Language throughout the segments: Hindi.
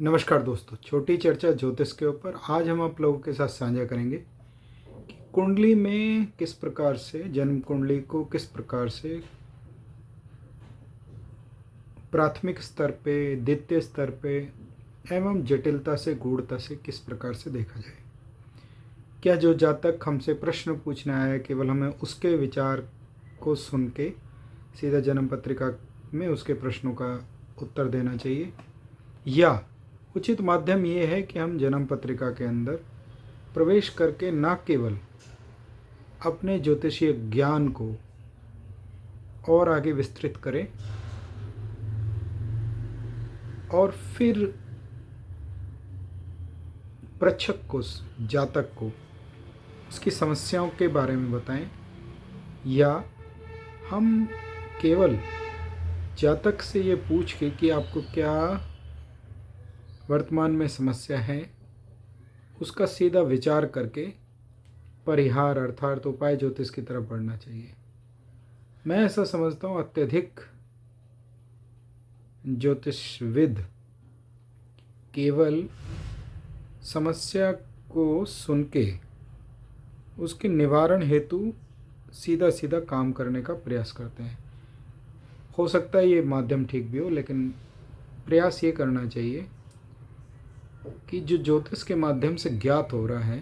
नमस्कार दोस्तों, छोटी चर्चा ज्योतिष के ऊपर आज हम आप लोगों के साथ साझा करेंगे कि कुंडली में किस प्रकार से जन्म कुंडली को किस प्रकार से प्राथमिक स्तर पे, द्वितीय स्तर पे एवं जटिलता से गूढ़ता से किस प्रकार से देखा जाए। क्या जो जातक हमसे प्रश्न पूछने आया है केवल हमें उसके विचार को सुन के सीधा जन्म पत्रिका में उसके प्रश्नों का उत्तर देना चाहिए, या उचित माध्यम ये है कि हम जन्म पत्रिका के अंदर प्रवेश करके न केवल अपने ज्योतिषीय ज्ञान को और आगे विस्तृत करें और फिर परीक्षक को, जातक को उसकी समस्याओं के बारे में बताएं, या हम केवल जातक से ये पूछ के कि आपको क्या वर्तमान में समस्या है उसका सीधा विचार करके परिहार अर्थात उपाय ज्योतिष की तरफ बढ़ना चाहिए। मैं ऐसा समझता हूँ अत्यधिक ज्योतिषविद केवल समस्या को सुन के उसके निवारण हेतु सीधा सीधा काम करने का प्रयास करते हैं। हो सकता है ये माध्यम ठीक भी हो, लेकिन प्रयास ये करना चाहिए कि जो ज्योतिष के माध्यम से ज्ञात हो रहा है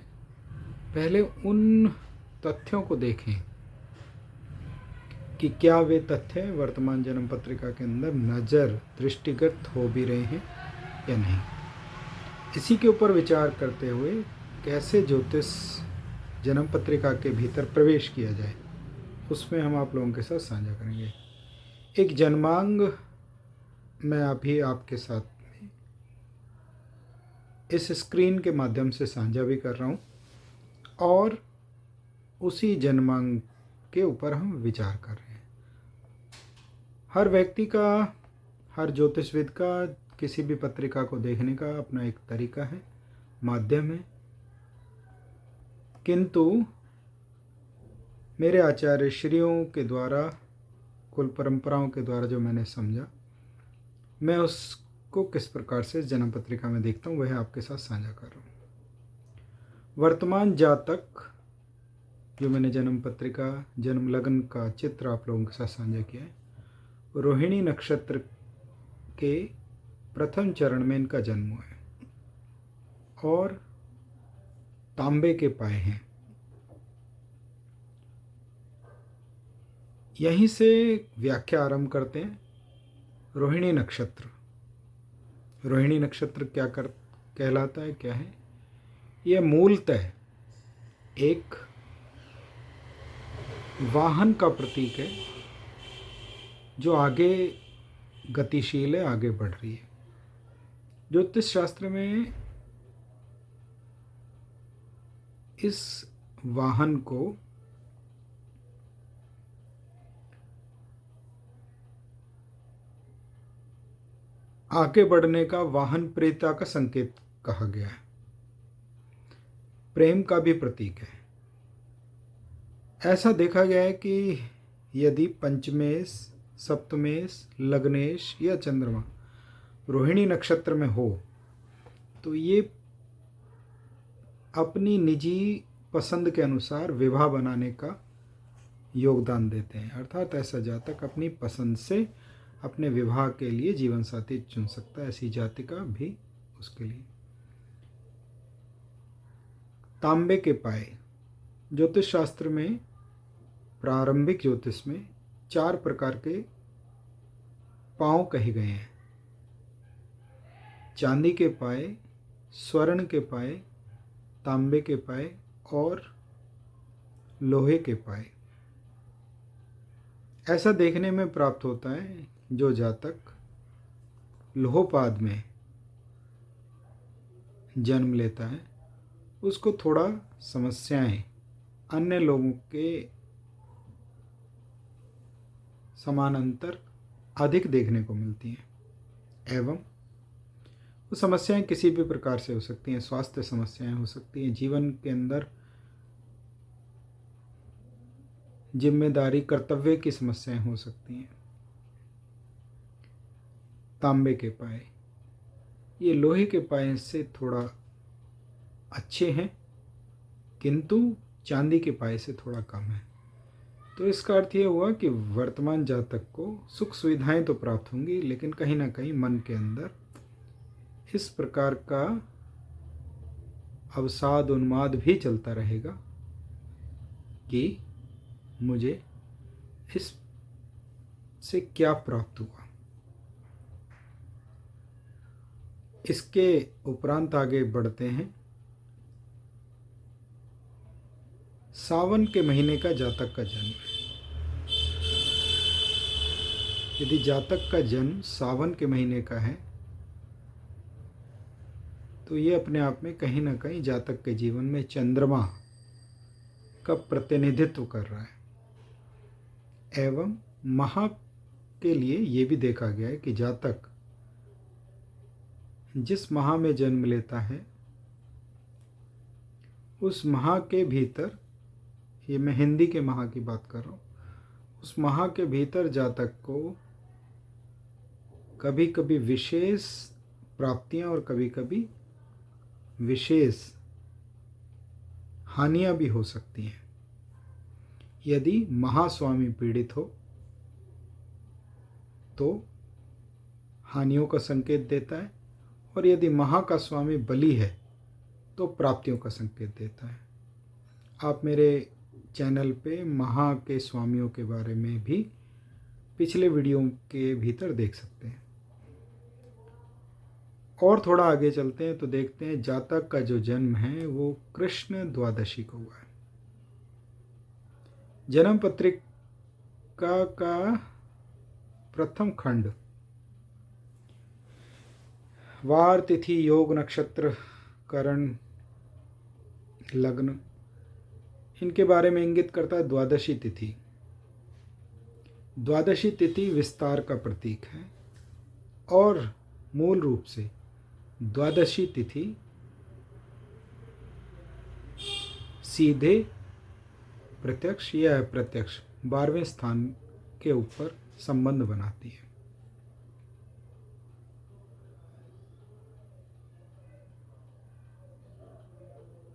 पहले उन तथ्यों को देखें कि क्या वे तथ्य वर्तमान जन्म पत्रिका के अंदर नज़र दृष्टिगत हो भी रहे हैं या नहीं। इसी के ऊपर विचार करते हुए कैसे ज्योतिष जन्म पत्रिका के भीतर प्रवेश किया जाए उसमें हम आप लोगों के साथ साझा करेंगे। एक जन्मांग मैं अभी आपके साथ इस स्क्रीन के माध्यम से साझा भी कर रहा हूँ और उसी जन्मांग के ऊपर हम विचार कर रहे हैं। हर व्यक्ति का, हर ज्योतिषविद का किसी भी पत्रिका को देखने का अपना एक तरीका है, माध्यम है, किंतु मेरे आचार्य श्रियों के द्वारा, कुल परंपराओं के द्वारा जो मैंने समझा, मैं उसको किस प्रकार से जन्म पत्रिका में देखता हूँ वह आपके साथ साझा कर रहा हूँ। वर्तमान जातक जो मैंने जन्म पत्रिका, जन्म लग्न का चित्र आप लोगों के साथ साझा किया है, रोहिणी नक्षत्र के प्रथम चरण में इनका जन्म हुआ है और तांबे के पाए हैं। यहीं से व्याख्या आरंभ करते हैं। रोहिणी नक्षत्र, रोहिणी नक्षत्र क्या कहलाता है, क्या है? यह मूलतः एक वाहन का प्रतीक है जो आगे गतिशील है, आगे बढ़ रही है। ज्योतिष शास्त्र में इस वाहन को आगे बढ़ने का, वाहन प्रेता का संकेत कहा गया है, प्रेम का भी प्रतीक है। ऐसा देखा गया है कि यदि पंचमेश, सप्तमेश, लग्नेश या चंद्रमा रोहिणी नक्षत्र में हो तो ये अपनी निजी पसंद के अनुसार विवाह बनाने का योगदान देते हैं। अर्थात ऐसा जातक अपनी पसंद से अपने विवाह के लिए जीवन साथी चुन सकता है, ऐसी जाति का भी उसके लिए। तांबे के पाए, ज्योतिष शास्त्र में, प्रारंभिक ज्योतिष में 4 प्रकार के पांव कहे गए हैं। चांदी के पाए, स्वर्ण के पाए, तांबे के पाए और लोहे के पाए। ऐसा देखने में प्राप्त होता है जो जातक लोहपाद में जन्म लेता है उसको थोड़ा समस्याएं अन्य लोगों के समानांतर अधिक देखने को मिलती हैं, एवं वो समस्याएं किसी भी प्रकार से हो सकती हैं। स्वास्थ्य समस्याएं हो सकती हैं, जीवन के अंदर जिम्मेदारी, कर्तव्य की समस्याएं हो सकती हैं। तांबे के पाए, ये लोहे के पाए से थोड़ा अच्छे हैं, किंतु चांदी के पाए से थोड़ा कम है। तो इसका अर्थ ये हुआ कि वर्तमान जातक को सुख सुविधाएं तो प्राप्त होंगी, लेकिन कहीं ना कहीं मन के अंदर इस प्रकार का अवसाद उन्माद भी चलता रहेगा कि मुझे इस से क्या प्राप्त हुआ। इसके उपरांत आगे बढ़ते हैं। सावन के महीने का जातक का जन्म है। यदि जातक का जन्म सावन के महीने का है तो ये अपने आप में कहीं ना कहीं जातक के जीवन में चंद्रमा का प्रतिनिधित्व कर रहा है। एवं माह के लिए ये भी देखा गया है कि जातक जिस माह में जन्म लेता है उस माह के भीतर, ये मैं हिंदी के माह की बात कर रहा हूँ, उस माह के भीतर जातक को कभी कभी विशेष प्राप्तियां और कभी कभी विशेष हानियां भी हो सकती हैं। यदि महास्वामी पीड़ित हो तो हानियों का संकेत देता है, और यदि महा का स्वामी बली है तो प्राप्तियों का संकेत देता है। आप मेरे चैनल पे महा के स्वामियों के बारे में भी पिछले वीडियो के भीतर देख सकते हैं। और थोड़ा आगे चलते हैं तो देखते हैं जातक का जो जन्म है वो कृष्ण द्वादशी को हुआ है। जन्म पत्रिका का प्रथम खंड वार, तिथि, योग, नक्षत्र, करण, लग्न, इनके बारे में इंगित करता है द्वादशी तिथि। द्वादशी तिथि विस्तार का प्रतीक है और मूल रूप से द्वादशी तिथि सीधे प्रत्यक्ष या अप्रत्यक्ष 12वें स्थान के ऊपर संबंध बनाती है।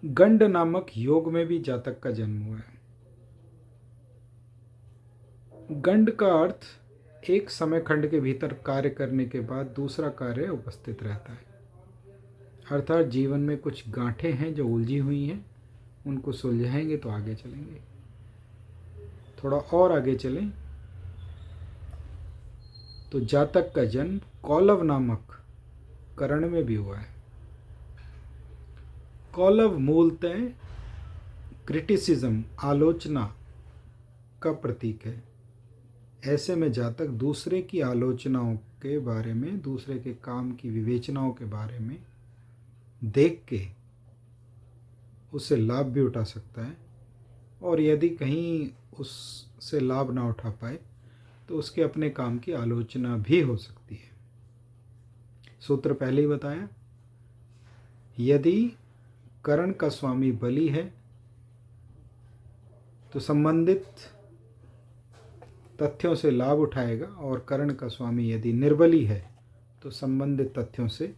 गंड नामक योग में भी जातक का जन्म हुआ है। गंड का अर्थ एक समय खंड के भीतर कार्य करने के बाद दूसरा कार्य उपस्थित रहता है। अर्थात जीवन में कुछ गांठें हैं जो उलझी हुई हैं, उनको सुलझाएंगे तो आगे चलेंगे। थोड़ा और आगे चलें तो जातक का जन्म कौलव नामक करण में भी हुआ है। कौलव मूलतः क्रिटिसिज्म, आलोचना का प्रतीक है। ऐसे में जातक दूसरे की आलोचनाओं के बारे में, दूसरे के काम की विवेचनाओं के बारे में देख के उससे लाभ भी उठा सकता है, और यदि कहीं उससे लाभ ना उठा पाए तो उसके अपने काम की आलोचना भी हो सकती है। सूत्र पहले ही बताया, यदि करण का स्वामी बली है तो संबंधित तथ्यों से लाभ उठाएगा, और करण का स्वामी यदि निर्बली है तो संबंधित तथ्यों से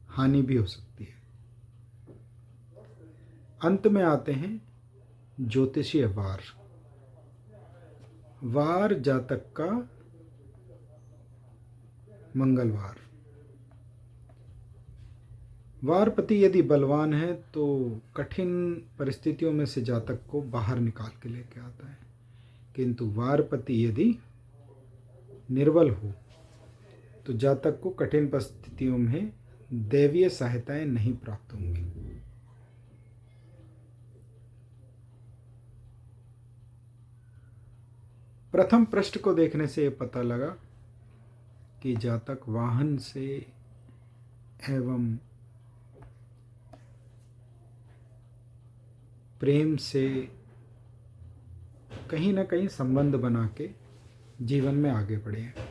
हानि भी हो सकती है। अंत में आते हैं ज्योतिषीय वार। वार जातक का मंगलवार। वारपति यदि बलवान है तो कठिन परिस्थितियों में से जातक को बाहर निकाल के लेके आता है, किंतु वारपति यदि निर्बल हो तो जातक को कठिन परिस्थितियों में दैवीय सहायताएं नहीं प्राप्त होंगी। प्रथम पृष्ठ को देखने से यह पता लगा कि जातक वाहन से एवं प्रेम से कहीं ना कहीं संबंध बना के जीवन में आगे बढ़े हैं।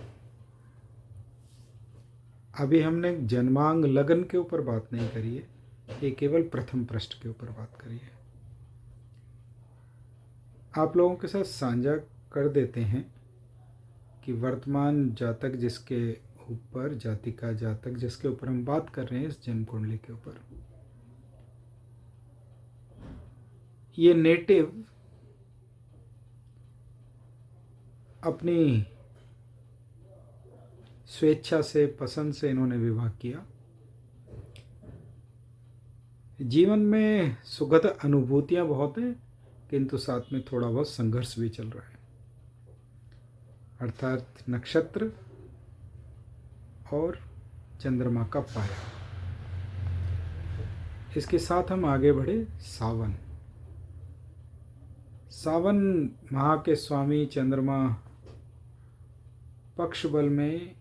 अभी हमने जन्मांग लगन के ऊपर बात नहीं करी है, ये केवल प्रथम पृष्ठ के ऊपर बात करी है। आप लोगों के साथ साझा कर देते हैं कि वर्तमान जातक जिसके ऊपर जातिका जातक जिसके ऊपर हम बात कर रहे हैं इस जन्म कुंडली के ऊपर, ये नेटिव अपनी स्वेच्छा से, पसंद से इन्होंने विवाह किया। जीवन में सुखद अनुभूतियां बहुत हैं, किंतु साथ में थोड़ा बहुत संघर्ष भी चल रहा है, अर्थात नक्षत्र और चंद्रमा का पाया। इसके साथ हम आगे बढ़े। सावन माह के स्वामी चंद्रमा पक्ष बल में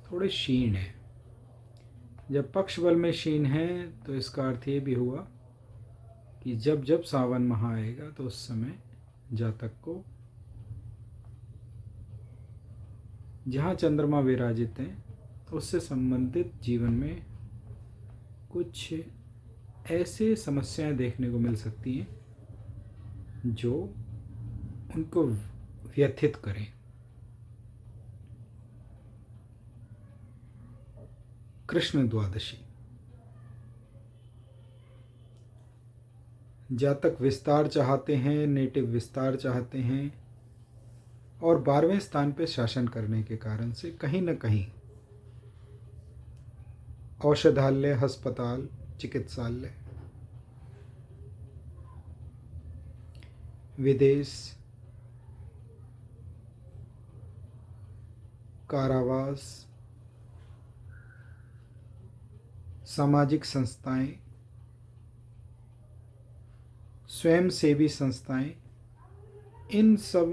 थोड़े क्षीण है। जब पक्ष बल में क्षीण है तो इसका अर्थ ये भी हुआ कि जब जब सावन माह आएगा तो उस समय जातक को जहाँ चंद्रमा विराजित हैं तो उससे संबंधित जीवन में कुछ ऐसे समस्याएं देखने को मिल सकती हैं जो उनको व्यथित करें। कृष्ण द्वादशी, जातक विस्तार चाहते हैं, नेटिव विस्तार चाहते हैं और 12वें स्थान पे शासन करने के कारण से कहीं न कहीं औषधालय, अस्पताल, चिकित्सालय, विदेश, कारावास, सामाजिक संस्थाएं, स्वयंसेवी संस्थाएं, इन सब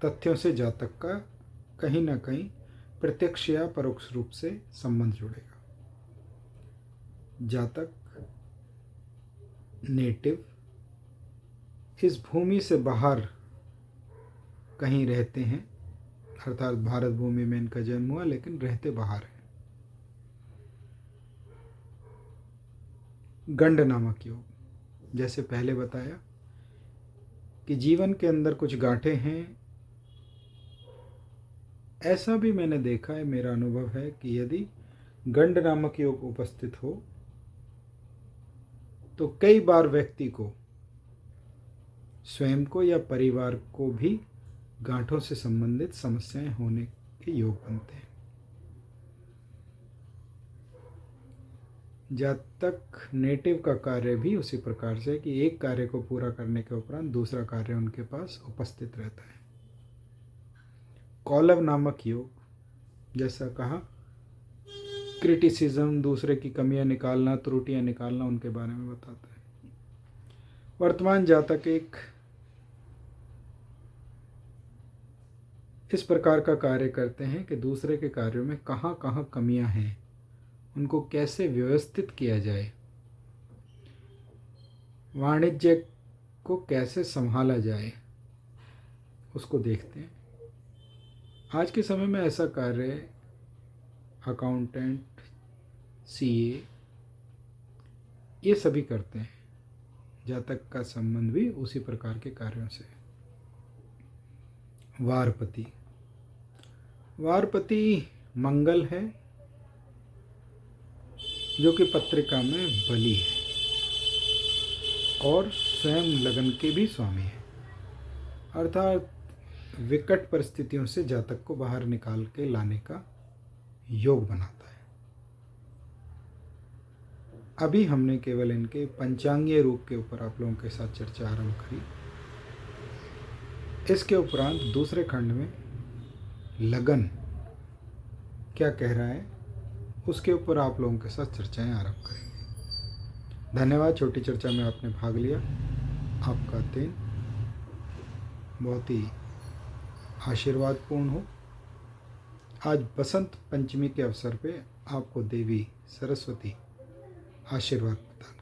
तथ्यों से जातक का कहीं ना कहीं प्रत्यक्ष या परोक्ष रूप से संबंध जुड़ेगा। जातक नेटिव इस भूमि से बाहर कहीं रहते हैं, अर्थात भारत भूमि में इनका जन्म हुआ लेकिन रहते बाहर है। गंड नामक योग, जैसे पहले बताया कि जीवन के अंदर कुछ गांठें हैं। ऐसा भी मैंने देखा है, मेरा अनुभव है कि यदि गंड नामक योग उपस्थित हो तो कई बार व्यक्ति को, स्वयं को या परिवार को भी गांठों से संबंधित समस्याएं होने के योग बनते हैं। जातक नेटिव का कार्य भी उसी प्रकार से कि एक कार्य को पूरा करने के उपरांत दूसरा कार्य उनके पास उपस्थित रहता है। कौलव नामक योग, जैसा कहा, क्रिटिसिज्म, दूसरे की कमियां निकालना, त्रुटियां निकालना, उनके बारे में बताता है। वर्तमान जातक एक इस प्रकार का कार्य करते हैं कि दूसरे के कार्यों में कहाँ कहाँ कमियां हैं, उनको कैसे व्यवस्थित किया जाए, वाणिज्य को कैसे संभाला जाए, उसको देखते हैं। आज के समय में ऐसा कार्य अकाउंटेंट, सीए, ये सभी करते हैं। जातक का संबंध भी उसी प्रकार के कार्यों से। वारपति मंगल है, जो कि पत्रिका में बली है और स्वयं लगन के भी स्वामी है, अर्थात विकट परिस्थितियों से जातक को बाहर निकाल के लाने का योग बनाता है। अभी हमने केवल इनके पंचांगीय रूप के ऊपर आप लोगों के साथ चर्चा आरंभ करी। इसके उपरांत दूसरे खंड में लगन क्या कह रहा है उसके ऊपर आप लोगों के साथ चर्चाएं आरंभ करेंगे। धन्यवाद, छोटी चर्चा में आपने भाग लिया। आपका दिन बहुत ही आशीर्वादपूर्ण हो। आज बसंत पंचमी के अवसर पे आपको देवी सरस्वती आशीर्वाद प्रदान